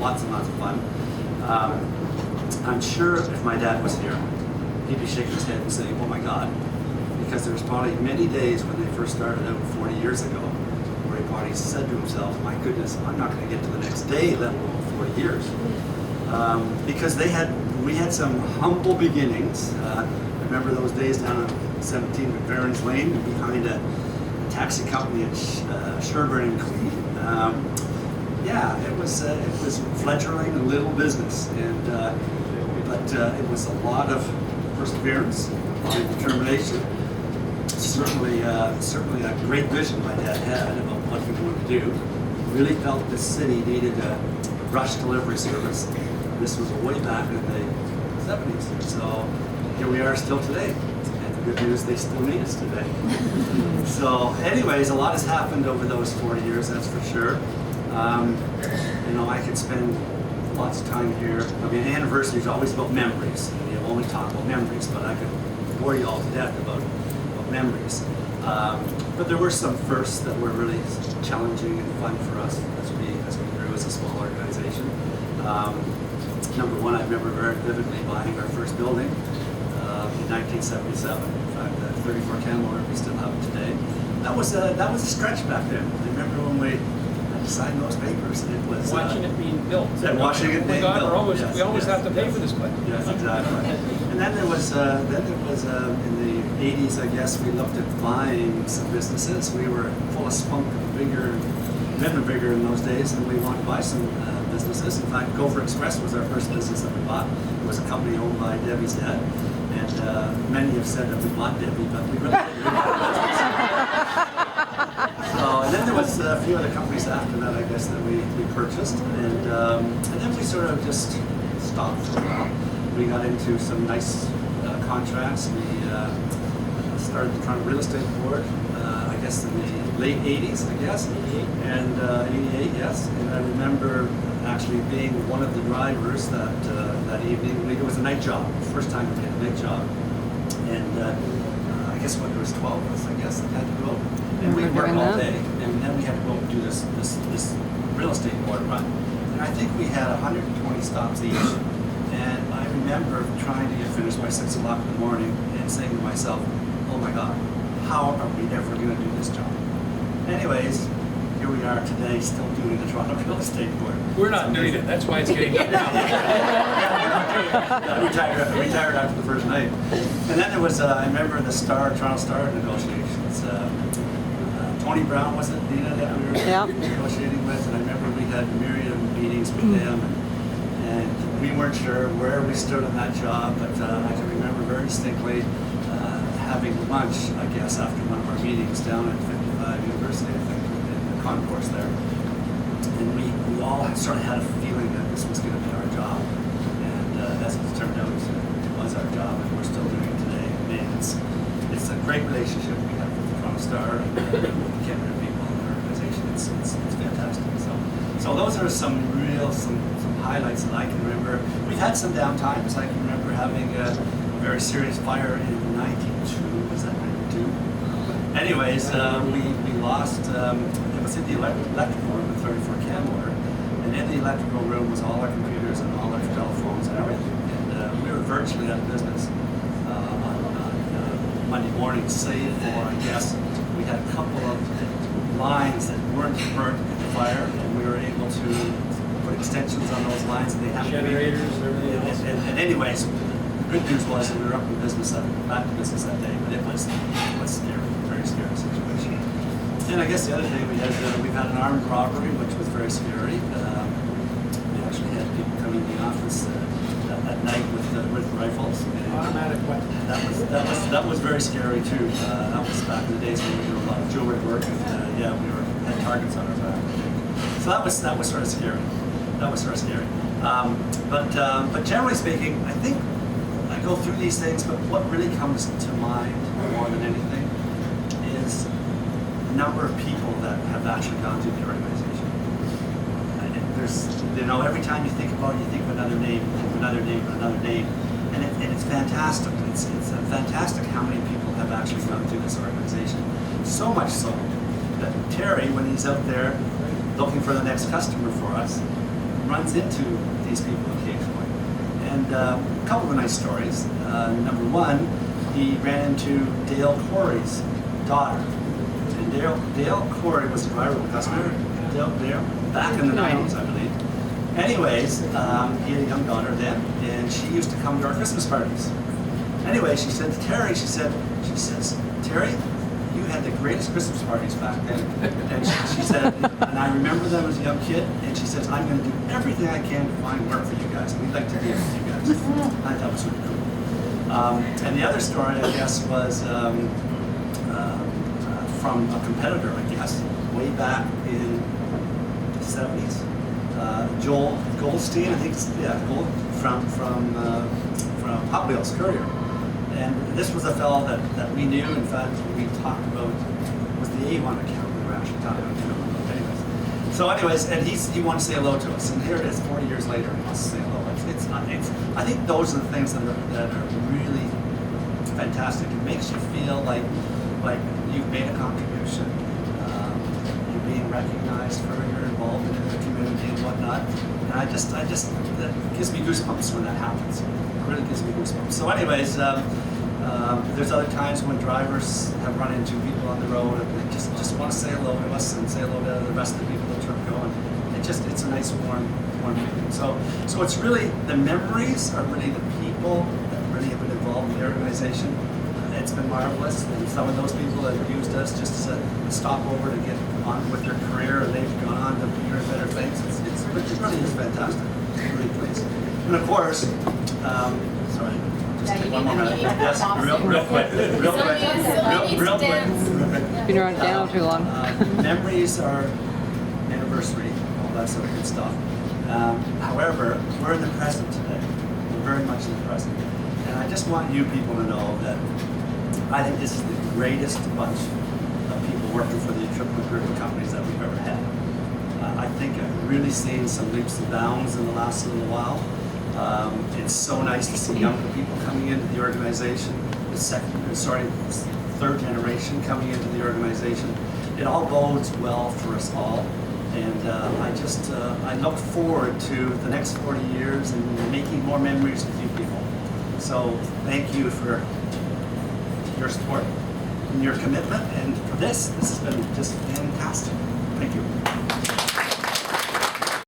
lots and lots of fun. I'm sure if my dad was here, he'd be shaking his head and saying, oh my God, because there's probably many days when they first started out 40 years ago, where he probably said to himself, my goodness, I'm not going to get to the next day, let alone 40 years. Because we had some humble beginnings. I remember those days down on 17 McVerin's Lane behind a taxi company at Sherburne and Queen. Yeah, it was fledgling a little business, but it was a lot of perseverance and determination. Certainly a great vision my dad had about what we wanted to do. Really felt the city needed a rush delivery service. This was way back in the 70s. So here we are still today. And the good news, they still need us today. So anyways, a lot has happened over those 40 years, that's for sure. I could spend lots of time here. I mean, anniversary is always about memories. You only talk about memories, but I could bore you all to death about memories. But there were some firsts that were really challenging and fun for us as we grew as a small organization. Number one, I remember very vividly buying our first building in 1977. In fact, 34 Canmore, we still have it today. That was a stretch back then. I remember when we had to sign those papers. It was watching it being built. And watching it being built. We always have to pay for this place. Yes, exactly. And then there was in the 80s, I guess, we looked at buying some businesses. We were full of spunk and vigor, men were bigger in those days, and we wanted to buy some businesses. In fact, Gopher Express was our first business that we bought. It was a company owned by Debbie's dad, and many have said that we bought Debbie, but we really didn't. And then there was a few other companies after that, I guess, that we purchased, and then we sort of just stopped for a while. We got into some nice contracts. We started the Toronto Real Estate Board, I guess in the late 80s, I guess, and 88, yes. And I remember actually being one of the drivers that evening. It was a night job, first time we had a night job, and I guess when there was 12 of us, I guess, that had to go. And we worked all day, and then we had to go and do this real estate board run. And I think we had 120 stops each. And I remember trying to get finished by 6 o'clock in the morning and saying to myself, oh my God, how are we ever going to do this job? Anyways, here we are today, still doing the Toronto Real Estate Board. We're not doing it, that's why it's getting done. I retired after the first night. And then there was, I remember the Toronto Star negotiations. Tony Brown, was it, Dina, that we were negotiating with? And I remember we had myriad meetings with them. And we weren't sure where we stood on that job, but I can remember very distinctly having lunch, I guess, after one of our meetings down at 55 University, I think, in the concourse there. And we all sort of had a feeling that this was going to be our job. And as it turned out, it was our job, and we're still doing it today. Man, it's a great relationship we have with the Toronto Star and with the Canada people in the organization. It's fantastic. So those are some highlights that I can remember. We've had some downtimes. I can remember having a very serious fire in 92. Was that 92? Anyways, we lost, it was in the electrical room at 34 Canmore, and in the electrical room was all our computers and all our telephones and everything. And we were virtually out of business on Monday morning, save for, I guess, we had a couple of lines that weren't burnt in the fire, and we were able to put extensions on those lines, and they have generators, everything else. And anyways, the good news was that we were up in business, back to business that day, but it was scary, very scary situation. And I guess the other thing we've had an armed robbery, which was very scary. We actually had people come in the office at night with rifles. Automatic weapon. That was very scary too. That was back in the days when we did a lot of jewelry work, and we had targets on our back. So that was sort of scary. But generally speaking, I think I go through these things, but what really comes to mind more than anything is the number of people that have actually gone through the organization. And there's, every time you think about it, you think of another name, and it's fantastic. It's fantastic how many people have actually gone through this organization. So much so that Terry, when he's out there looking for the next customer for us, runs into these people occasionally. And a couple of nice stories. Number one, he ran into Dale Corey's daughter. And Dale Corey was the driver of the customer. Dale, back in the 90s, I believe. Anyways, he had a young daughter then, and she used to come to our Christmas parties. Anyway, she said to Terry, she says, Terry, you had the greatest Christmas parties back then. And she said, and I remember them as a young kid, and she says, I'm going to do everything I can to find work for you guys. We'd like to deal with you guys. I thought it was really cool. And the other story, I guess, was from a competitor, I guess, way back in the 70s. Joel Goldstein, I think, from Hot Wheels Courier. And this was a fellow that we knew. In fact, we talked about, was the A1 account we were actually talking about. Anyways, and he wanted to say hello to us. And here it is, 40 years later, he wants to say hello. I think those are the things that are really fantastic. It makes you feel like you've made a contribution. You're being recognized for your involvement in the community and whatnot. And I just that gives me goosebumps when that happens. It really gives me goosebumps. So anyways, there's other times when drivers have run into people on the road and they just want to say hello to us and say hello to the rest of the people at Atripco. And it's a nice warm feeling. So it's really, the memories are really the people that really have been involved in the organization. It's been marvelous, and some of those people have used us just as a stopover to get on with their career, and they've gone on to bigger and better things. It really is fantastic. I'm really pleased. And of course, sorry, just take one more minute. Yes, real quick. Been around down too long. Memories are anniversary, all that sort of good stuff. However, we're in the present today. We're very much in the present. And I just want you people to know that I think this is the greatest bunch of people working for the Atripco Group of Companies that we've ever had. I think I've really seen some leaps and bounds in the last little while. It's so nice to see younger people coming into the organization, third generation coming into the organization. It all bodes well for us all. And I look forward to the next 40 years and making more memories with you people. So thank you for your support and your commitment. And for this has been just fantastic. Thank you.